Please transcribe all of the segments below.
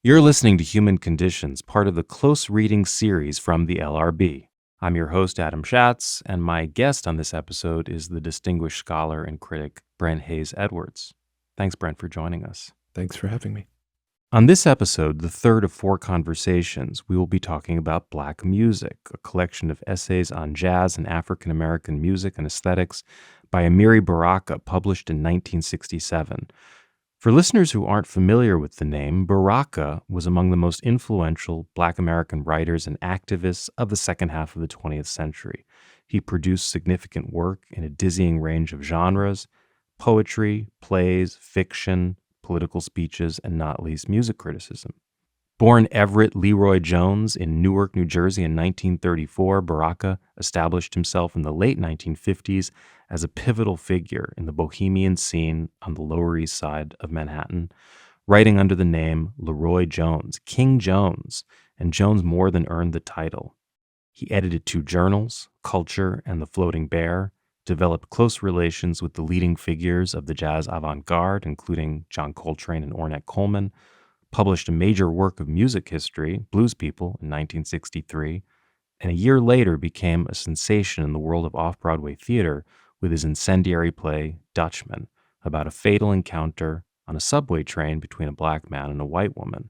You're listening to Human Conditions, part of the Close Reading series from the LRB. I'm your host, Adam Schatz, and my guest on this episode is the distinguished scholar and critic, Brent Edwards. Thanks, Brent, for joining us. Thanks for having me. On this episode, the third of 4 conversations, we will be talking about Black Music, a collection of essays on jazz and African American music and aesthetics by Amiri Baraka, published in 1967. For listeners who aren't familiar with the name, Baraka was among the most influential Black American writers and activists of the second half of the 20th century. He produced significant work in a dizzying range of genres: poetry, plays, fiction, political speeches, and not least music criticism. Born Everett LeRoi Jones in Newark, New Jersey in 1934, Baraka established himself in the late 1950s as a pivotal figure in the bohemian scene on the Lower East Side of Manhattan, writing under the name LeRoi Jones, King Jones, and Jones more than earned the title. He edited 2 journals, Culture and The Floating Bear, developed close relations with the leading figures of the jazz avant-garde, including John Coltrane and Ornette Coleman, published a major work of music history, Blues People, in 1963, and a year later became a sensation in the world of off-Broadway theater with his incendiary play, Dutchman, about a fatal encounter on a subway train between a black man and a white woman.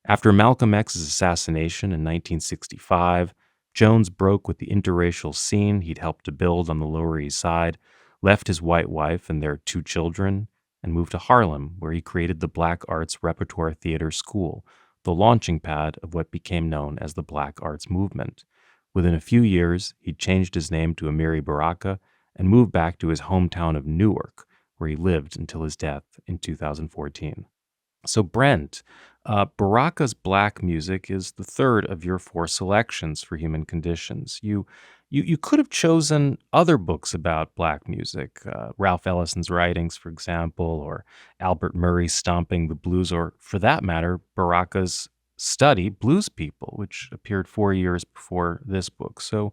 After Malcolm X's assassination in 1965, Jones broke with the interracial scene he'd helped to build on the Lower East Side, left his white wife and their 2 children, and moved to Harlem, where he created the Black Arts Repertoire Theater School, the launching pad of what became known as the Black Arts Movement. Within a few years, he changed his name to Amiri Baraka and moved back to his hometown of Newark, where he lived until his death in 2014. So, Brent, Baraka's Black Music is the third of your 4 selections for Human Conditions. You could have chosen other books about Black music, Ralph Ellison's writings, for example, or Albert Murray's Stomping the Blues, or for that matter, Baraka's study, Blues People, which appeared 4 years before this book. So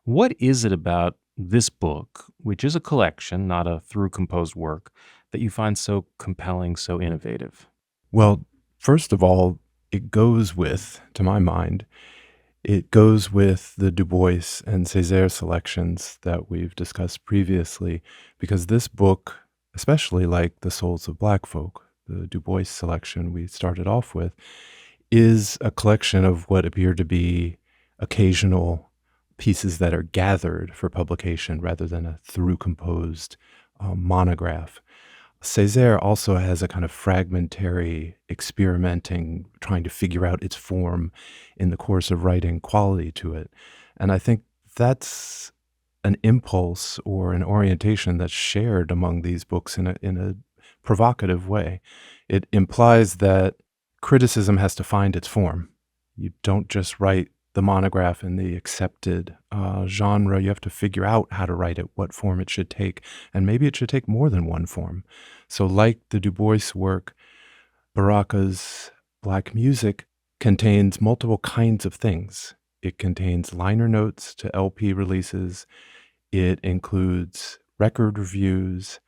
what is it about this book, which is a collection, not a through-composed work, that you find so compelling, so innovative? Well, first of all, it goes with, to my mind, it goes with the Du Bois and Césaire selections that we've discussed previously, because this book, especially like The Souls of Black Folk, the Du Bois selection we started off with, is a collection of what appear to be occasional pieces that are gathered for publication rather than a through-composed monograph. Césaire also has a kind of fragmentary, experimenting, trying to figure out its form in the course of writing quality to it. And I think that's an impulse or an orientation that's shared among these books in a provocative way. It implies that criticism has to find its form. You don't just write the monograph in the accepted genre. You have to figure out how to write it, what form it should take, and maybe it should take more than one form. So like the Du Bois work, Baraka's Black Music contains multiple kinds of things. It contains liner notes to LP releases. It includes record reviews.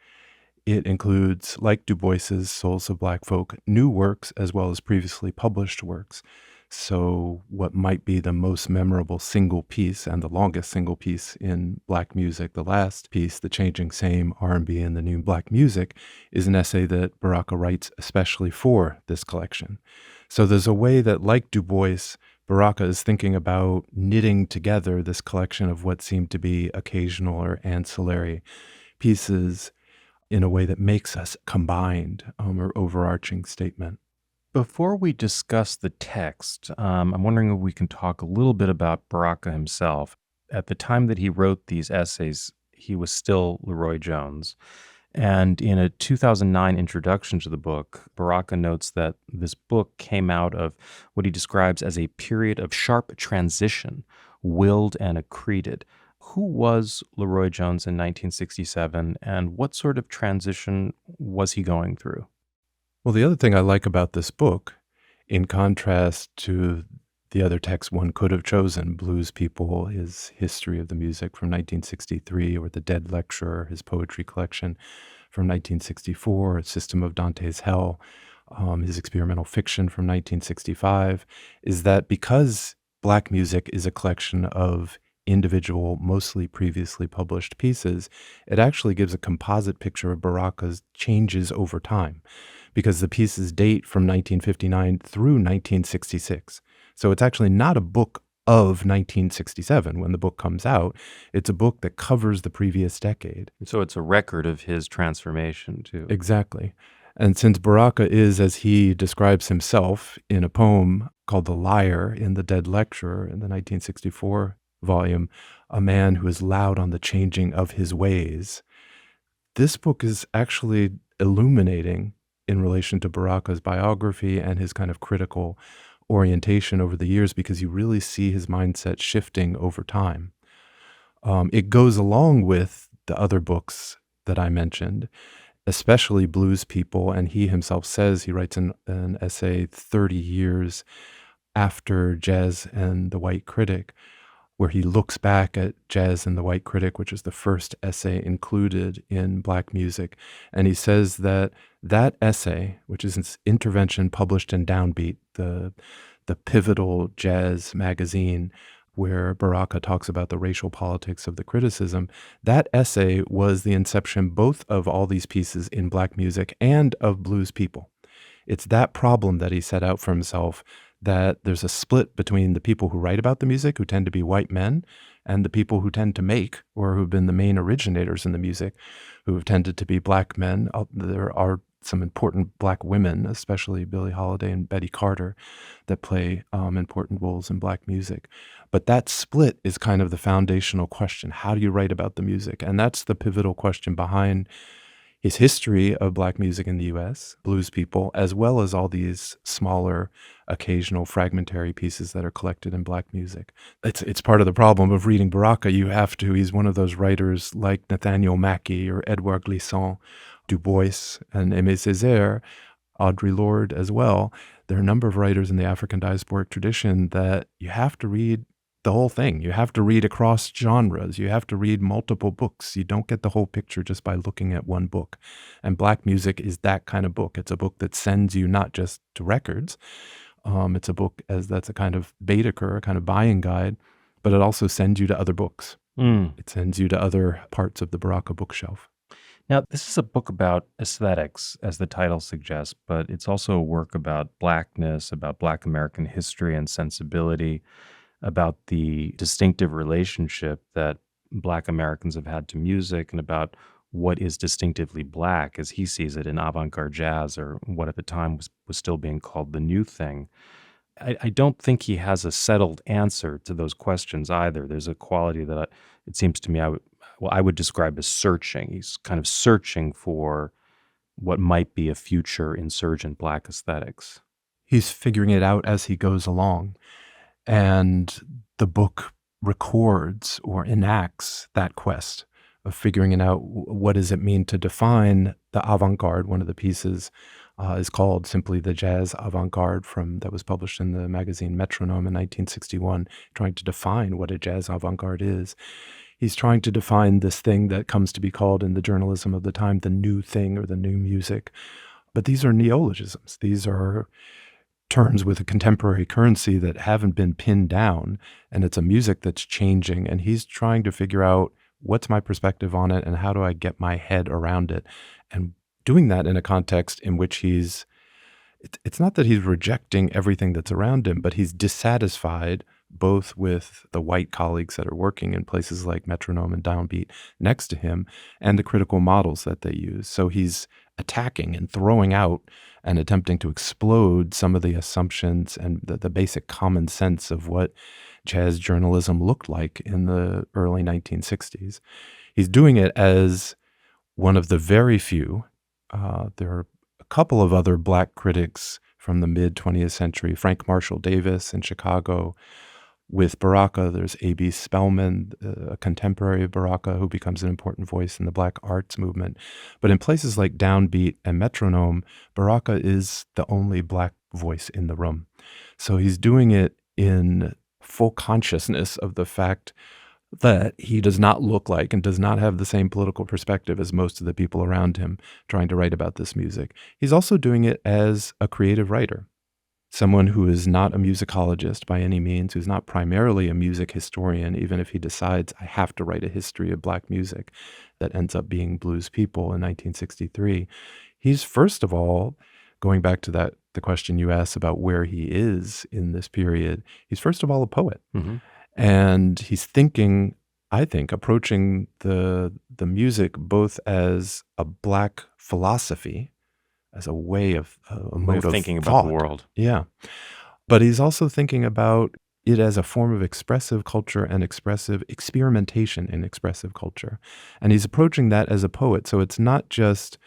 It includes, like Du Bois's Souls of Black Folk, new works as well as previously published works. So what might be the most memorable single piece and the longest single piece in Black music, the last piece, The Changing Same, R&B and the New Black Music, is an essay that Baraka writes especially for this collection. So there's a way that, like Du Bois, Baraka is thinking about knitting together this collection of what seem to be occasional or ancillary pieces in a way that makes us combined or overarching statement. Before we discuss the text, I'm wondering if we can talk a little bit about Baraka himself. At the time that he wrote these essays, he was still LeRoi Jones. And in a 2009 introduction to the book, Baraka notes that this book came out of what he describes as a period of sharp transition, willed and accreted. Who was LeRoi Jones in 1967, and what sort of transition was he going through? Well, the other thing I like about this book, in contrast to the other text one could have chosen, Blues People, his History of the Music from 1963, or The Dead Lecturer, his poetry collection from 1964, System of Dante's Hell, his experimental fiction from 1965, is that because black music is a collection of individual, mostly previously published pieces, it actually gives a composite picture of Baraka's changes over time because the pieces date from 1959 through 1966. So it's actually not a book of 1967 when the book comes out. It's a book that covers the previous decade. So it's a record of his transformation, too. Exactly. And since Baraka is, as he describes himself in a poem called The Liar in The Dead Lecturer in the 1964 volume, a man who is loud on the changing of his ways, this book is actually illuminating in relation to Baraka's biography and his kind of critical orientation over the years, because you really see his mindset shifting over time. It goes along with the other books that I mentioned, especially Blues People, and he himself says, he writes an essay 30 years after Jazz and the White Critic, where he looks back at Jazz and the White Critic, which is the first essay included in Black music. And he says that that essay, which is an intervention published in Downbeat, the pivotal jazz magazine where Baraka talks about the racial politics of the criticism, that essay was the inception both of all these pieces in Black music and of Blues People. It's that problem that he set out for himself, that there's a split between the people who write about the music, who tend to be white men, and the people who tend to make, or who've been the main originators in the music, who have tended to be Black men. There are some important Black women, especially Billie Holiday and Betty Carter, that play important roles in Black music. But that split is kind of the foundational question. How do you write about the music? And that's the pivotal question behind his history of Black music in the U.S., Blues People, as well as all these smaller, occasional fragmentary pieces that are collected in Black music. It's part of the problem of reading Baraka. He's one of those writers like Nathaniel Mackey or Edouard Glissant, Du Bois, and Aimé Césaire, Audre Lorde as well. There are a number of writers in the African diasporic tradition that you have to read the whole thing. You have to read across genres. You have to read multiple books. You don't get the whole picture just by looking at one book. And Black music is that kind of book. It's a book that sends you not just to records. It's a book that's a kind of Baedeker, a kind of buying guide, but it also sends you to other books. It sends you to other parts of the Baraka bookshelf. Now, this is a book about aesthetics, as the title suggests, but it's also a work about Blackness, about Black American history and sensibility, about the distinctive relationship that Black Americans have had to music, and about what is distinctively Black, as he sees it, in avant-garde jazz, or what at the time was still being called the new thing. I don't think he has a settled answer to those questions either. There's a quality that it seems to me I would describe as searching. He's kind of searching for what might be a future insurgent Black aesthetics. He's figuring it out as he goes along. And the book records or enacts that quest of figuring out what does it mean to define the avant-garde. One of the pieces is called simply The Jazz Avant-Garde that was published in the magazine Metronome in 1961, trying to define what a jazz avant-garde is. He's trying to define this thing that comes to be called in the journalism of the time the new thing or the new music. But these are neologisms. These are terms with a contemporary currency that haven't been pinned down, and it's a music that's changing, and he's trying to figure out what's my perspective on it and how do I get my head around it, and doing that in a context in which it's not that he's rejecting everything that's around him, but he's dissatisfied both with the white colleagues that are working in places like Metronome and Downbeat next to him and the critical models that they use. So he's attacking and throwing out and attempting to explode some of the assumptions and the basic common sense of what jazz journalism looked like in the early 1960s. He's doing it as one of the very few. There are a couple of other Black critics from the mid-20th century, Frank Marshall Davis in Chicago. With Baraka, there's A.B. Spellman, a contemporary of Baraka, who becomes an important voice in the Black arts movement. But in places like Downbeat and Metronome, Baraka is the only Black voice in the room. So he's doing it in full consciousness of the fact that he does not look like and does not have the same political perspective as most of the people around him trying to write about this music. He's also doing it as a creative writer, someone who is not a musicologist by any means, who's not primarily a music historian, even if he decides, I have to write a history of Black music that ends up being Blues People in 1963. He's first of all, going back to the question you asked about where he is in this period, he's first of all a poet. Mm-hmm. And he's thinking, I think, approaching the music both as a Black philosophy, as a way of a mode of thinking thought. about the world. Yeah. But he's also thinking about it as a form of expressive culture and expressive experimentation in expressive culture. And he's approaching that as a poet. So it's not just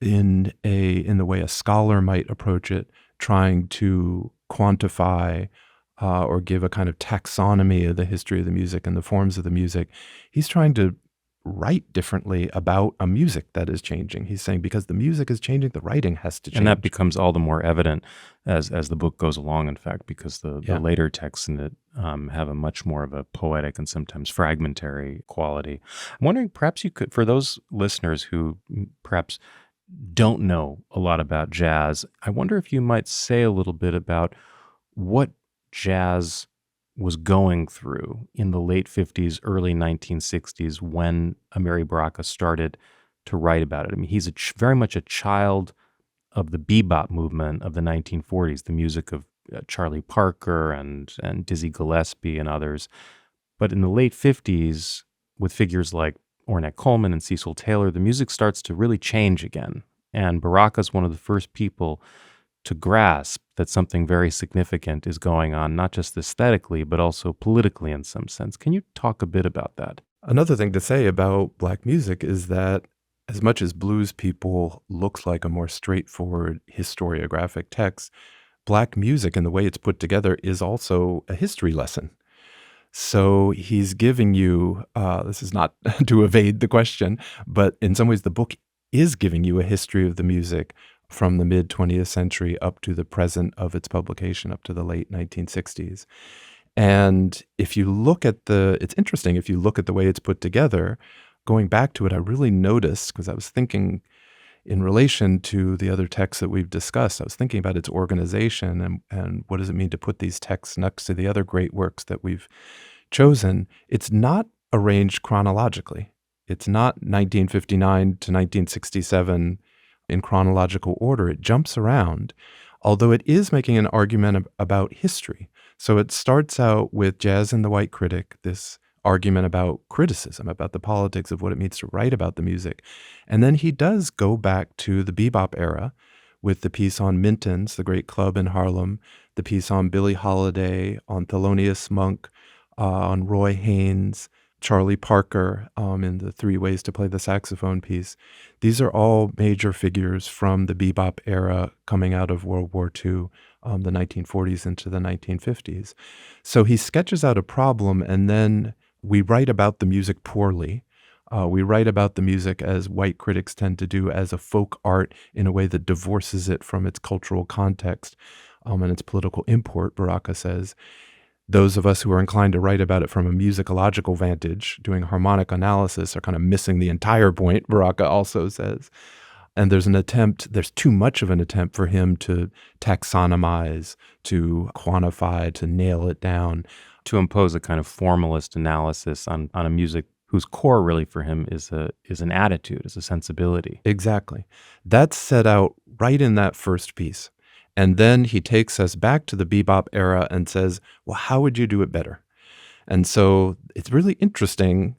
in the way a scholar might approach it, trying to quantify or give a kind of taxonomy of the history of the music and the forms of the music. He's trying to write differently about a music that is changing. He's saying because the music is changing, the writing has to change. And that becomes all the more evident as the book goes along, in fact, because the later texts in it have a much more of a poetic and sometimes fragmentary quality. I'm wondering, perhaps you could, for those listeners who perhaps don't know a lot about jazz, I wonder if you might say a little bit about what jazz was going through in the late 50s, early 1960s when Amiri Baraka started to write about it. I mean, he's very much a child of the bebop movement of the 1940s, the music of Charlie Parker and Dizzy Gillespie and others. But in the late 50s, with figures like Ornette Coleman and Cecil Taylor, the music starts to really change again. And Baraka's one of the first people to grasp that something very significant is going on, not just aesthetically, but also politically in some sense. Can you talk a bit about that? Another thing to say about Black music is that as much as Blues People looks like a more straightforward historiographic text, Black music and the way it's put together is also a history lesson. So he's giving you, this is not to evade the question, but in some ways the book is giving you a history of the music from the mid-20th century up to the present of its publication, up to the late 1960s. And if you look at it's interesting, if you look at the way it's put together, going back to it, I really noticed, because I was thinking in relation to the other texts that we've discussed, I was thinking about its organization and what does it mean to put these texts next to the other great works that we've chosen. It's not arranged chronologically. It's not 1959 to 1967 in chronological order. It jumps around, although it is making an argument about history. So it starts out with Jazz and the White Critic, this argument about criticism, about the politics of what it means to write about the music. And then he does go back to the bebop era with the piece on Minton's, the great club in Harlem, the piece on Billie Holiday, on Thelonious Monk, on Roy Haynes, Charlie Parker in the Three Ways to Play the Saxophone piece. These are all major figures from the bebop era coming out of World War II, the 1940s into the 1950s. So he sketches out a problem, and then we write about the music poorly. We write about the music, as white critics tend to do, as a folk art in a way that divorces it from its cultural context and its political import, Baraka says. Those of us who are inclined to write about it from a musicological vantage, doing harmonic analysis, are kind of missing the entire point, Baraka also says. And there's too much of an attempt for him to taxonomize, to quantify, to nail it down. To impose a kind of formalist analysis on a music whose core really for him is an attitude, is a sensibility. Exactly. That's set out right in that first piece. And then he takes us back to the bebop era and says, well, how would you do it better? And so it's really interesting.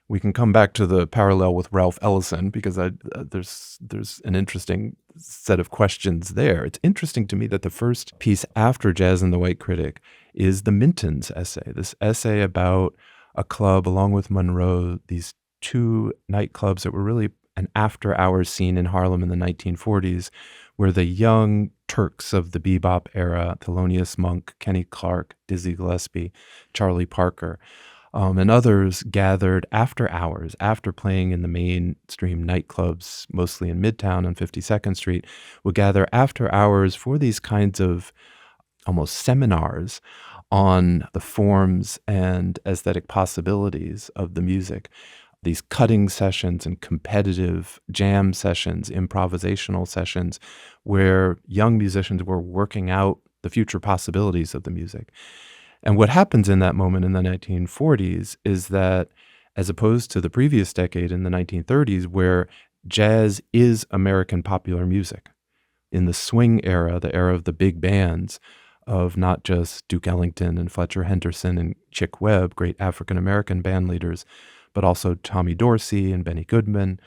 We can come back to the parallel with Ralph Ellison because there's an interesting set of questions there. It's interesting to me that the first piece after Jazz and the White Critic is the Minton's essay, this essay about a club along with Monroe, these two nightclubs that were really an after-hours scene in Harlem in the 1940s, where the young Turks of the bebop era, Thelonious Monk, Kenny Clarke, Dizzy Gillespie, Charlie Parker, and others gathered after hours, after playing in the mainstream nightclubs, mostly in Midtown on 52nd Street, would gather after hours for these kinds of almost seminars on the forms and aesthetic possibilities of the music. These cutting sessions and competitive jam sessions, improvisational sessions, where young musicians were working out the future possibilities of the music. And what happens in that moment in the 1940s is that, as opposed to the previous decade in the 1930s, where jazz is American popular music, in the swing era, the era of the big bands, of not just Duke Ellington and Fletcher Henderson and Chick Webb, great African-American band leaders, but also Tommy Dorsey and Benny Goodman.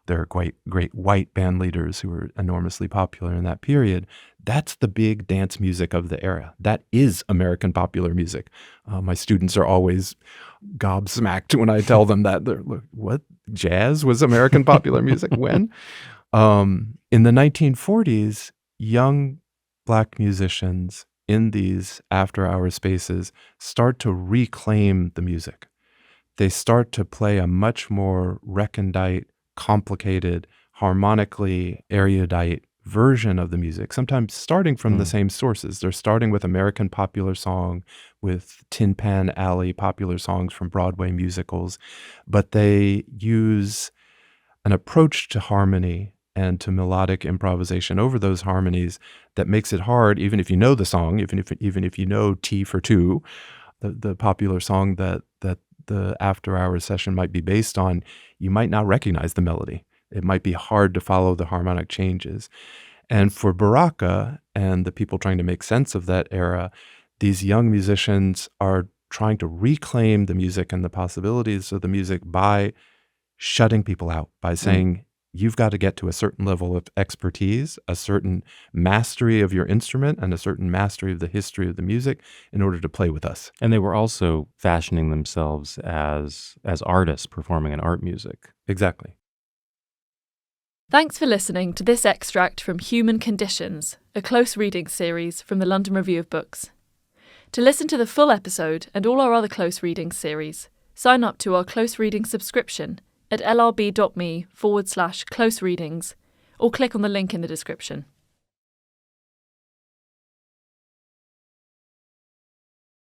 There are great white band leaders who were enormously popular in that period. That's the big dance music of the era. That is American popular music. My students are always gobsmacked when I tell them that. They're like, what? Jazz was American popular music? When? In the 1940s, young Black musicians in these after-hour spaces start to reclaim the music. They start to play a much more recondite, complicated, harmonically erudite version of the music, sometimes starting from the same sources. They're starting with American popular song, with Tin Pan Alley popular songs from Broadway musicals, but they use an approach to harmony and to melodic improvisation over those harmonies that makes it hard, even if you know the song, even if you know T for Two, the popular song that the after-hours session might be based on, you might not recognize the melody. It might be hard to follow the harmonic changes. And for Baraka and the people trying to make sense of that era, these young musicians are trying to reclaim the music and the possibilities of the music by shutting people out, by saying, you've got to get to a certain level of expertise, a certain mastery of your instrument, and a certain mastery of the history of the music in order to play with us. And they were also fashioning themselves as artists performing in art music. Exactly. Thanks for listening to this extract from Human Conditions, a close reading series from the London Review of Books. To listen to the full episode and all our other close reading series, sign up to our close reading subscription at lrb.me/close readings or click on the link in the description.